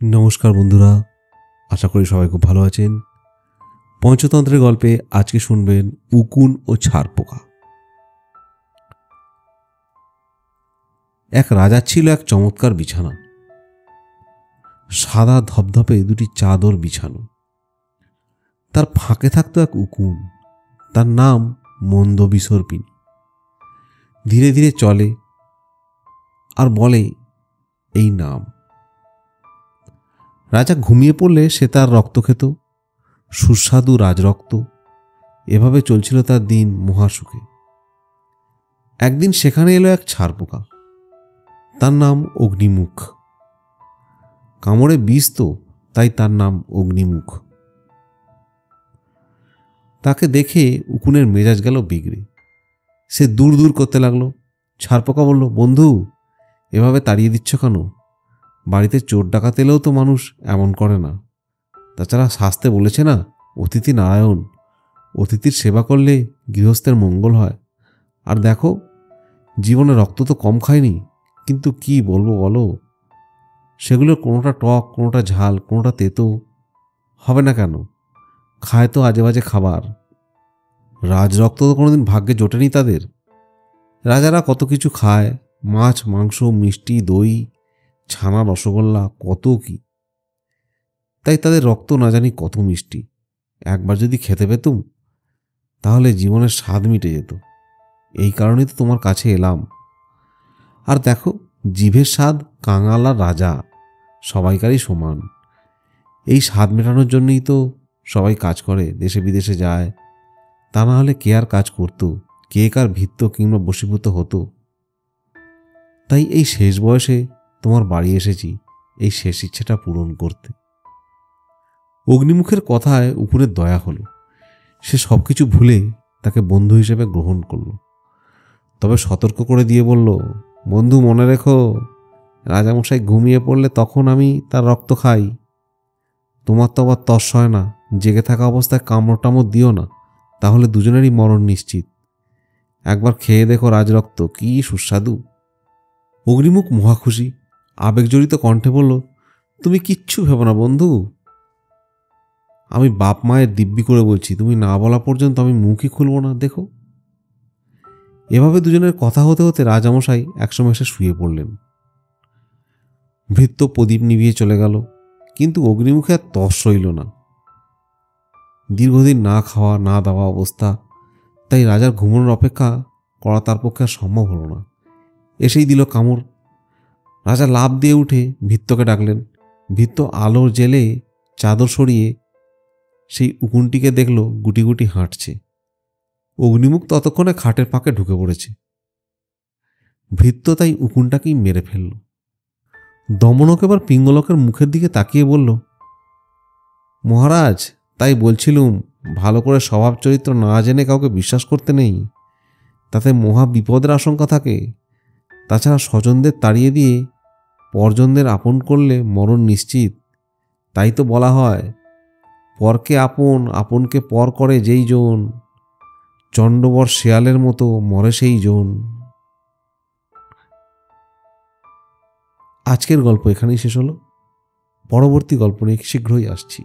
নমস্কার বন্ধুরা, আশা করি সবাই খুব ভালো আছেন। পঞ্চতন্ত্রের গল্পে আজকে শুনবেন উকুন ও ছারপোকা। এক রাজার ছিল এক চমৎকার বিছানা, সাদা ধপধপে দুটি চাদর বিছানো। তার ফাঁকে থাকতো এক উকুন, তার নাম মন্দ বিসর্পিনী। ধীরে ধীরে চলে আর বলে এই নাম। রাজা ঘুমিয়ে পড়লে সে তার রক্ত খেত, সুস্বাদু রাজরক্ত। এভাবে চলছিল তার দিন মহাসুখে। একদিন সেখানে এলো এক ছারপোকা, তার নাম অগ্নিমুখ। কামড়ে বিষ তো, তাই তার নাম অগ্নিমুখ। তাকে দেখে উকুনের মেজাজ গেল বিগড়ে। সে দূর দূর করতে লাগলো। ছারপোকা বলল, বন্ধু, এভাবে তাড়িয়ে দিচ্ছ কেন? বাড়িতে চোর ডাকাত এলেও তো মানুষ এমন করে না। তাছাড়া শাস্তে বলেছে না, অতিথি নারায়ণ। অতিথির সেবা করলে গৃহস্থের মঙ্গল হয়। আর দেখো, জীবনে রক্ত তো কম খায়নি, কিন্তু কি বলবো বলো, সেগুলোর কোনোটা টক, কোনোটা ঝাল, কোনোটা তেতো। হবে না কেন? খায় তো আজে বাজে খাবার। রাজরক্ত তো কোনোদিন ভাগ্যে জোটেনি তাদের। রাজারা কত কিছু খায়, মাছ, মাংস, মিষ্টি, দই, ছানা, রসগোল্লা, কত কি। তাই তাদের রক্ত না জানি কত মিষ্টি। একবার যদি খেতে পেতুম, তাহলে জীবনের স্বাদ মিটে যেত। এই কারণেই তো তোমার কাছে এলাম। আর দেখো, জিভের স্বাদ কাঙাল আর রাজা সবাইকারই সমান। এই স্বাদ মেটানোর জন্যই তো সবাই কাজ করে, দেশে বিদেশে যায়। তা না হলে কে আর কাজ করতো, কে কার ভিত্ত কিংবা বশীভূত হতো। তাই এই শেষ বয়সে তোমার বাড়ি এসেছি এই শেষ ইচ্ছেটা পূরণ করতে। অগ্নিমুখের কথায় উকুনের দয়া হলো। সে সব কিছু ভুলে তাকে বন্ধু হিসেবে গ্রহণ করল। তবে সতর্ক করে দিয়ে বলল, বন্ধু, মনে রেখো, রাজামশাই ঘুমিয়ে পড়লে তখন আমি তার রক্ত খাই। তোমার তো আবার তস হয় না, জেগে থাকা অবস্থায় কামড় টামড় দিও না, তাহলে দুজনেরই মরণ নিশ্চিত। একবার খেয়ে দেখো রাজরক্ত, কি সুস্বাদু। অগ্নিমুখ মহা খুশি, আবেগজড়িত কণ্ঠে বলল, তুমি কিচ্ছু ভেবো না বন্ধু। আমি বাপ মায়ের দিব্যি করে বলছি, তুমি না বলা পর্যন্ত আমি মুখই খুলব না, দেখো। এভাবে দুজনের কথা হতে হতে রাজামশাই একসময় এসে শুয়ে পড়লেন। ভৃত্য প্রদীপ নিভিয়ে চলে গেল, কিন্তু অগ্নিমুখে আর তস রইল না। দীর্ঘদিন না খাওয়া না দাওয়া অবস্থা, তাই রাজার ঘুমানোর অপেক্ষা করা তার পক্ষে আর সম্ভব হলো না। এসেই দিল কামড়। রাজা লাফ দিয়ে উঠে ভৃত্যকে ডাকলেন। ভৃত্য আলোর জেলে চাদর সরিয়ে সেই উকুনটিকে দেখল গুটি গুটি হাঁটছে। অগ্নিমুখ ততক্ষণে খাটের ফাঁকে ঢুকে পড়েছে। ভৃত্য তাই উকুনটাকেই মেরে ফেলল। দমনক এবার পিঙ্গলকের মুখের দিকে তাকিয়ে বলল, মহারাজ, তাই বলছিলুম, ভালো করে স্বভাব চরিত্র না জেনে কাউকে বিশ্বাস করতে নেই, তাতে মহা বিপদের আশঙ্কা থাকে। তাছাড়া স্বজনদের তাড়িয়ে দিয়ে পরজনদের আপন করলে মরণ নিশ্চিত। তাই তো বলা হয়, পরকে আপন, আপনকে পর করে যেই জন, চণ্ডবর শেয়ালের মতো মরে সেই জন। আজকের গল্প এখানেই শেষ হলো। পরবর্তী গল্প নিয়ে শীঘ্রই আসছি।